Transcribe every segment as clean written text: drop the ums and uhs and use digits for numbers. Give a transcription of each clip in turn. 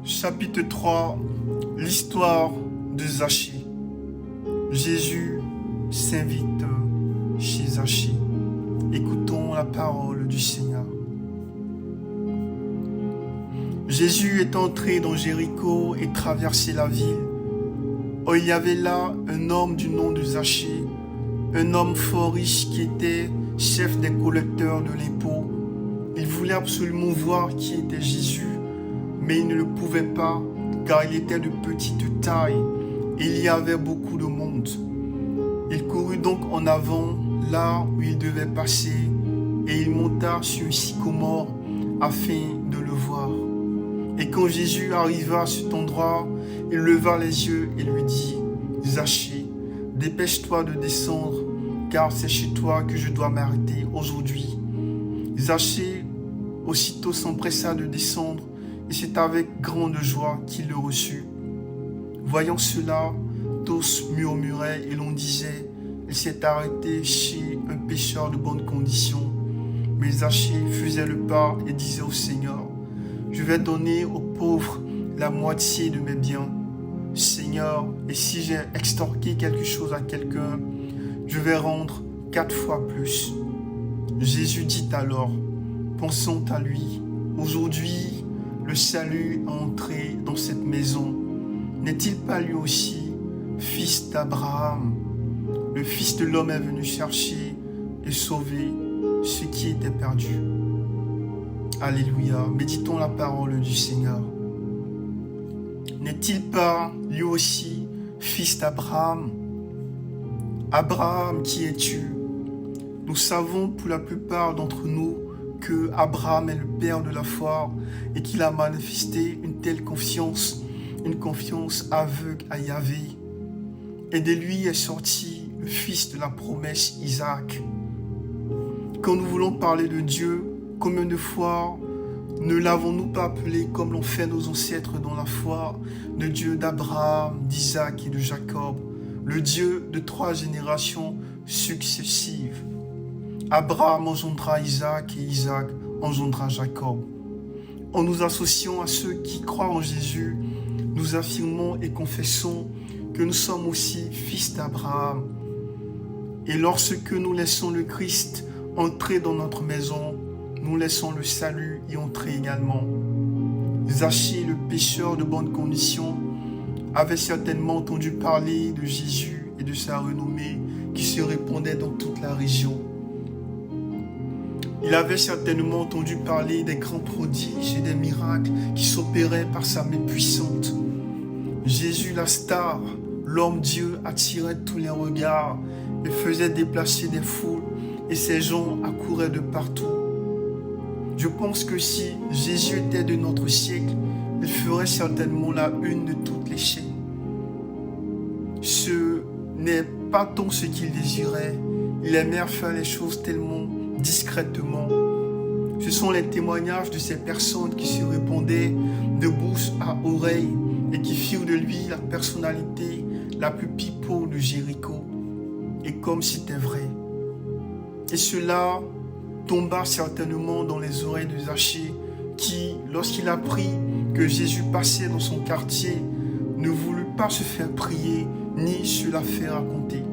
Chapitre 3, l'histoire de Zachée. Jésus s'invite chez Zachée. Écoutons la parole du Seigneur. Jésus est entré dans Jéricho et traversé la ville. Or, il y avait là un homme du nom de Zachée, un homme fort riche qui était chef des collecteurs de l'impôt. Il voulait absolument voir qui était Jésus, mais il ne le pouvait pas, car il était de petite taille et il y avait beaucoup de monde. Il courut donc en avant, là où il devait passer, et il monta sur un sycomore afin de le voir. Et quand Jésus arriva à cet endroit, il leva les yeux et lui dit : « Zachée, dépêche-toi de descendre, car c'est chez toi que je dois m'arrêter aujourd'hui. » Zachée aussitôt s'empressa de descendre, et c'est avec grande joie qu'il le reçut. Voyant cela, tous murmuraient et l'on disait : « Il s'est arrêté chez un pécheur de bonne condition. » Mais Zachée faisait le pas et disait au Seigneur : « Je vais donner aux pauvres la moitié de mes biens. Seigneur, et si j'ai extorqué quelque chose à quelqu'un, je vais rendre 4 fois plus. » Jésus dit alors, pensant à lui : « Aujourd'hui, le salut est entré dans cette maison. N'est-il pas lui aussi fils d'Abraham ? Le Fils de l'homme est venu chercher et sauver ce qui était perdu. » Alléluia. Méditons la parole du Seigneur. N'est-il pas lui aussi fils d'Abraham ? Abraham, qui es-tu ? Nous savons pour la plupart d'entre nous que Abraham est le père de la foi et qu'il a manifesté une telle confiance, une confiance aveugle à Yahvé. Et de lui est sorti le fils de la promesse, Isaac. Quand nous voulons parler de Dieu, combien de fois ne l'avons-nous pas appelé comme l'ont fait nos ancêtres dans la foi, le Dieu d'Abraham, d'Isaac et de Jacob, le Dieu de 3 générations successives. Abraham engendra Isaac et Isaac engendra Jacob. En nous associant à ceux qui croient en Jésus, nous affirmons et confessons que nous sommes aussi fils d'Abraham. Et lorsque nous laissons le Christ entrer dans notre maison, nous laissons le salut y entrer également. Zachée, le pécheur de bonne condition, avait certainement entendu parler de Jésus et de sa renommée qui se répandait dans toute la région. Il avait certainement entendu parler des grands prodiges et des miracles qui s'opéraient par sa main puissante. Jésus, la star, l'homme-dieu, attirait tous les regards et faisait déplacer des foules, et ces gens accouraient de partout. Je pense que si Jésus était de notre siècle, il ferait certainement la une de toutes les chaînes. Ce n'est pas tant ce qu'il désirait, il aimait faire les choses tellement discrètement. Ce sont les témoignages de ces personnes qui se répandaient de bouche à oreille et qui firent de lui la personnalité la plus pipeau de Jéricho. Et comme c'était vrai. Et cela tomba certainement dans les oreilles de Zachée qui, lorsqu'il apprit que Jésus passait dans son quartier, ne voulut pas se faire prier ni se la faire raconter.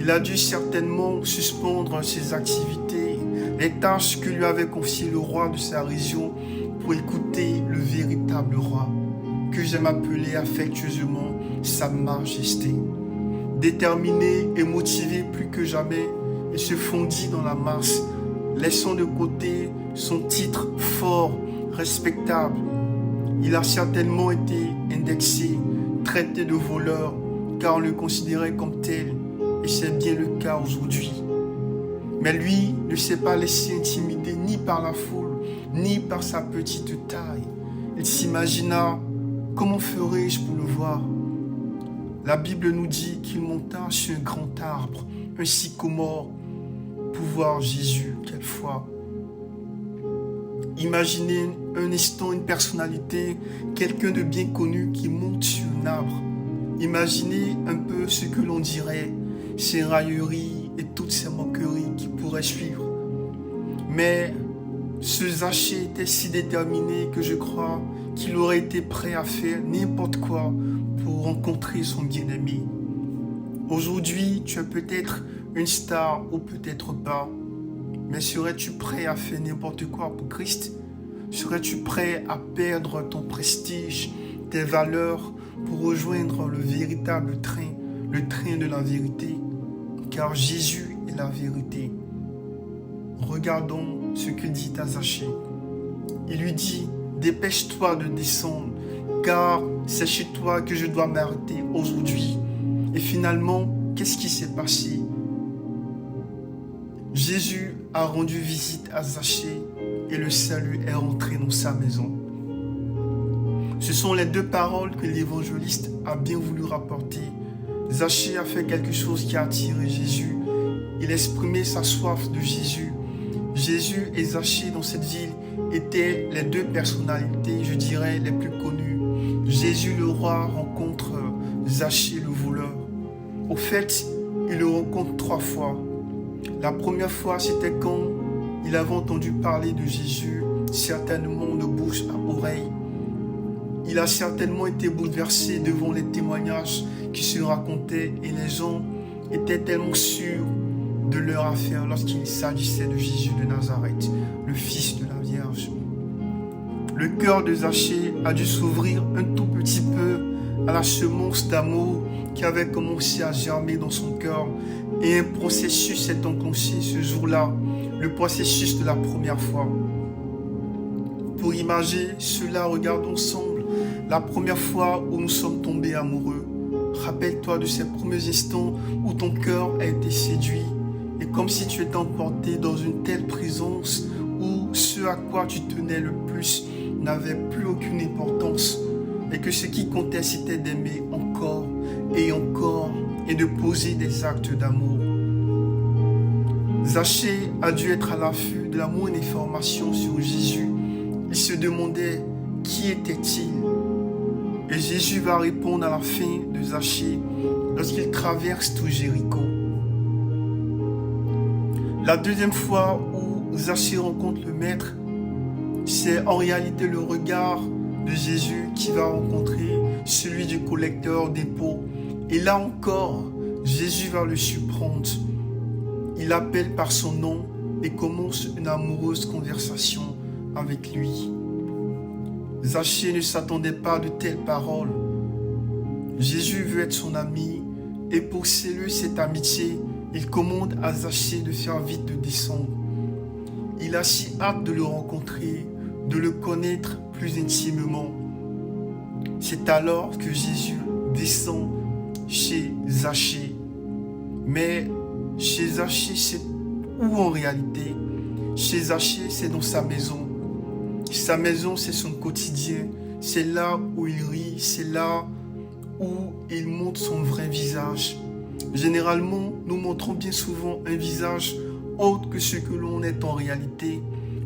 Il a dû certainement suspendre ses activités, les tâches que lui avait confiées le roi de sa région pour écouter le véritable roi, que j'aime appeler affectueusement Sa Majesté. Déterminé et motivé plus que jamais, il se fondit dans la masse, laissant de côté son titre fort, respectable. Il a certainement été indexé, traité de voleur, car on le considérait comme tel, et c'est bien le cas aujourd'hui. Mais lui ne s'est pas laissé intimider ni par la foule, ni par sa petite taille. Il s'imagina : comment ferais-je pour le voir ? La Bible nous dit qu'il monta sur un grand arbre, un sycomore, pour voir Jésus. Quelle foi! Imaginez un instant une personnalité, quelqu'un de bien connu qui monte sur un arbre. Imaginez un peu ce que l'on dirait, ces railleries et toutes ces moqueries qui pourraient suivre. Mais Ce Zachée était si déterminé que je crois qu'il aurait été prêt à faire n'importe quoi pour rencontrer son bien-aimé. Aujourd'hui, tu es peut-être une star ou peut-être pas, mais serais-tu prêt à faire n'importe quoi pour Christ? Serais-tu prêt à perdre ton prestige, tes valeurs pour rejoindre le véritable train, le train de la vérité? Car Jésus est la vérité. Regardons ce qu'il dit à Zachée. Il lui dit, dépêche-toi de descendre, car c'est chez toi que je dois m'arrêter aujourd'hui. Et finalement, qu'est-ce qui s'est passé? Jésus a rendu visite à Zachée et le salut est rentré dans sa maison. Ce sont les deux paroles que l'évangéliste a bien voulu rapporter. Zachée a fait quelque chose qui a attiré Jésus. Il exprimait sa soif de Jésus. Jésus et Zachée dans cette ville étaient les deux personnalités, je dirais, les plus connues. Jésus le roi rencontre Zachée le voleur. Au fait, il le rencontre 3 fois. La première fois, c'était quand il avait entendu parler de Jésus, certainement de bouche à oreille. Il a certainement été bouleversé devant les témoignages qui se racontaient et les gens étaient tellement sûrs de leur affaire lorsqu'il s'agissait de Jésus de Nazareth, le fils de la Vierge. Le cœur de Zachée a dû s'ouvrir un tout petit peu à la semence d'amour qui avait commencé à germer dans son cœur et un processus s'est enclenché ce jour-là, le processus de la première fois. Pour imaginer cela, regardons ensemble la première fois où nous sommes tombés amoureux. Rappelle-toi de ces premiers instants où ton cœur a été séduit et comme si tu étais emporté dans une telle présence où ce à quoi tu tenais le plus n'avait plus aucune importance et que ce qui comptait c'était d'aimer encore et de poser des actes d'amour. Zachée a dû être à l'affût de la moindre information sur Jésus. Il se demandait qui était-il. Et Jésus va répondre à la fin de Zachée lorsqu'il traverse tout Jéricho. La deuxième fois où Zachée rencontre le Maître, c'est en réalité le regard de Jésus qui va rencontrer celui du collecteur d'impôts. Et là encore, Jésus va le surprendre. Il l'appelle par son nom et commence une amoureuse conversation avec lui. Zachée ne s'attendait pas de telles paroles. Jésus veut être son ami et pour sceller cette amitié, il commande à Zachée de faire vite de descendre. Il a si hâte de le rencontrer, de le connaître plus intimement. C'est alors que Jésus descend chez Zachée. Mais chez Zachée, c'est où en réalité? Chez Zachée, c'est dans sa maison. Sa maison, c'est son quotidien. C'est là où il rit, c'est là où il montre son vrai visage. Généralement, nous montrons bien souvent un visage autre que ce que l'on est en réalité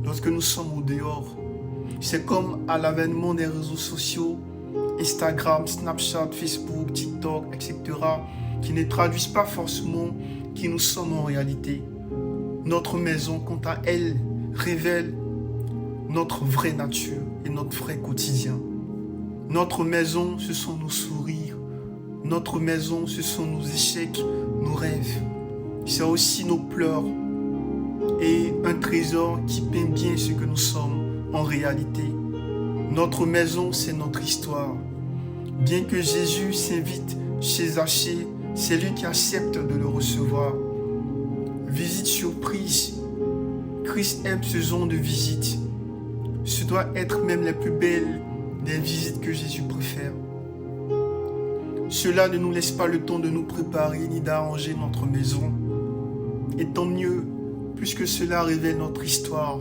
lorsque nous sommes au dehors. C'est comme à l'avènement des réseaux sociaux, Instagram, Snapchat, Facebook, TikTok, etc., qui ne traduisent pas forcément qui nous sommes en réalité. Notre maison, quant à elle, révèle notre vraie nature et notre vrai quotidien. Notre maison, ce sont nos sourires. Notre maison, ce sont nos échecs, nos rêves. C'est aussi nos pleurs et un trésor qui peint bien ce que nous sommes en réalité. Notre maison, c'est notre histoire. Bien que Jésus s'invite chez Zachée, c'est lui qui accepte de le recevoir. Visite surprise. Christ aime ce genre de visite. Ce doit être même les plus belles des visites que Jésus préfère. Cela ne nous laisse pas le temps de nous préparer ni d'arranger notre maison. Et tant mieux, puisque cela révèle notre histoire.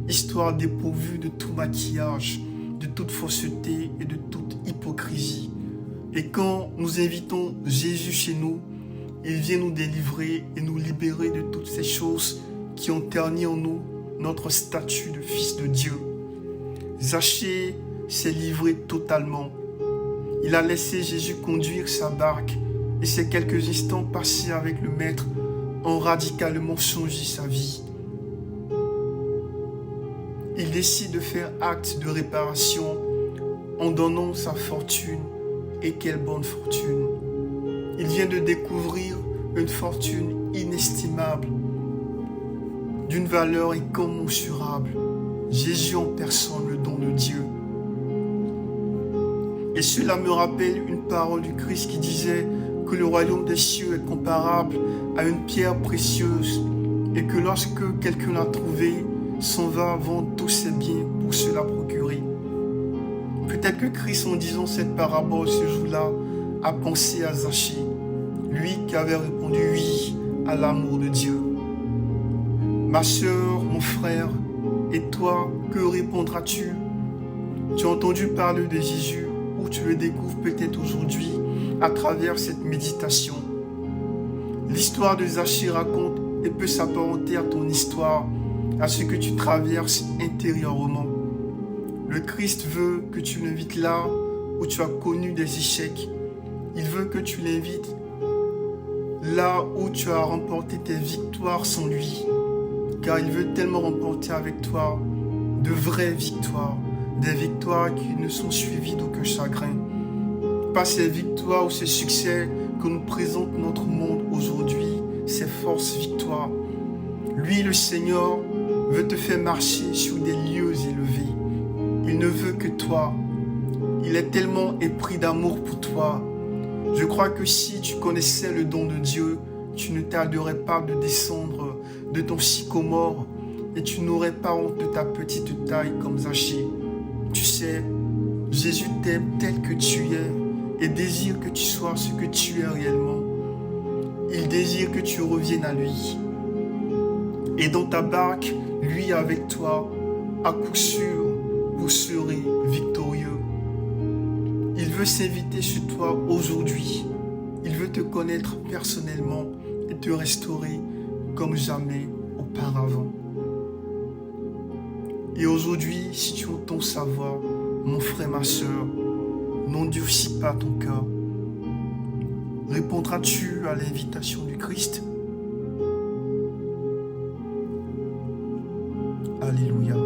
Histoire dépourvue de tout maquillage, de toute fausseté et de toute hypocrisie. Et quand nous invitons Jésus chez nous, il vient nous délivrer et nous libérer de toutes ces choses qui ont terni en nous notre statut de fils de Dieu. Zachée s'est livré totalement. Il a laissé Jésus conduire sa barque et ces quelques instants passés avec le Maître ont radicalement changé sa vie. il décide de faire acte de réparation en donnant sa fortune. Et quelle bonne fortune! Il vient de découvrir une fortune inestimable, d'une valeur incommensurable. Jésus en personne, le don de Dieu. Et cela me rappelle une parole du Christ qui disait que le royaume des cieux est comparable à une pierre précieuse et que lorsque quelqu'un l'a trouvée, s'en va vendre tous ses biens pour se la procurer. Peut-être que Christ, en disant cette parabole ce jour-là, a pensé à Zachée, lui qui avait répondu oui à l'amour de Dieu. Ma sœur, mon frère, et toi, que répondras-tu? Tu as entendu parler de Jésus ou tu le découvres peut-être aujourd'hui à travers cette méditation. L'histoire de Zachée raconte et peut s'apparenter à ton histoire, à ce que tu traverses intérieurement. Le Christ veut que tu l'invites là où tu as connu des échecs. Il veut que tu l'invites là où tu as remporté tes victoires sans lui. Car il veut tellement remporter avec toi de vraies victoires. Des victoires qui ne sont suivies d'aucun chagrin. Pas ces victoires ou ces succès que nous présente notre monde aujourd'hui, ces forces victoires. Lui, le Seigneur, veut te faire marcher sur des lieux élevés. Il ne veut que toi. Il est tellement épris d'amour pour toi. Je crois que si tu connaissais le don de Dieu, tu ne tarderais pas de descendre de ton sycomore et tu n'aurais pas honte de ta petite taille comme Zachée. Tu sais, Jésus t'aime tel que tu es et désire que tu sois ce que tu es réellement. Il désire que tu reviennes à lui. Et dans ta barque, lui avec toi, à coup sûr, vous serez victorieux. Il veut s'inviter sur toi aujourd'hui. Il veut te connaître personnellement et te restaurer comme jamais auparavant. Et aujourd'hui, si tu entends sa voix, mon frère, ma soeur, n'endurcis pas ton cœur. Répondras-tu à l'invitation du Christ? Alléluia.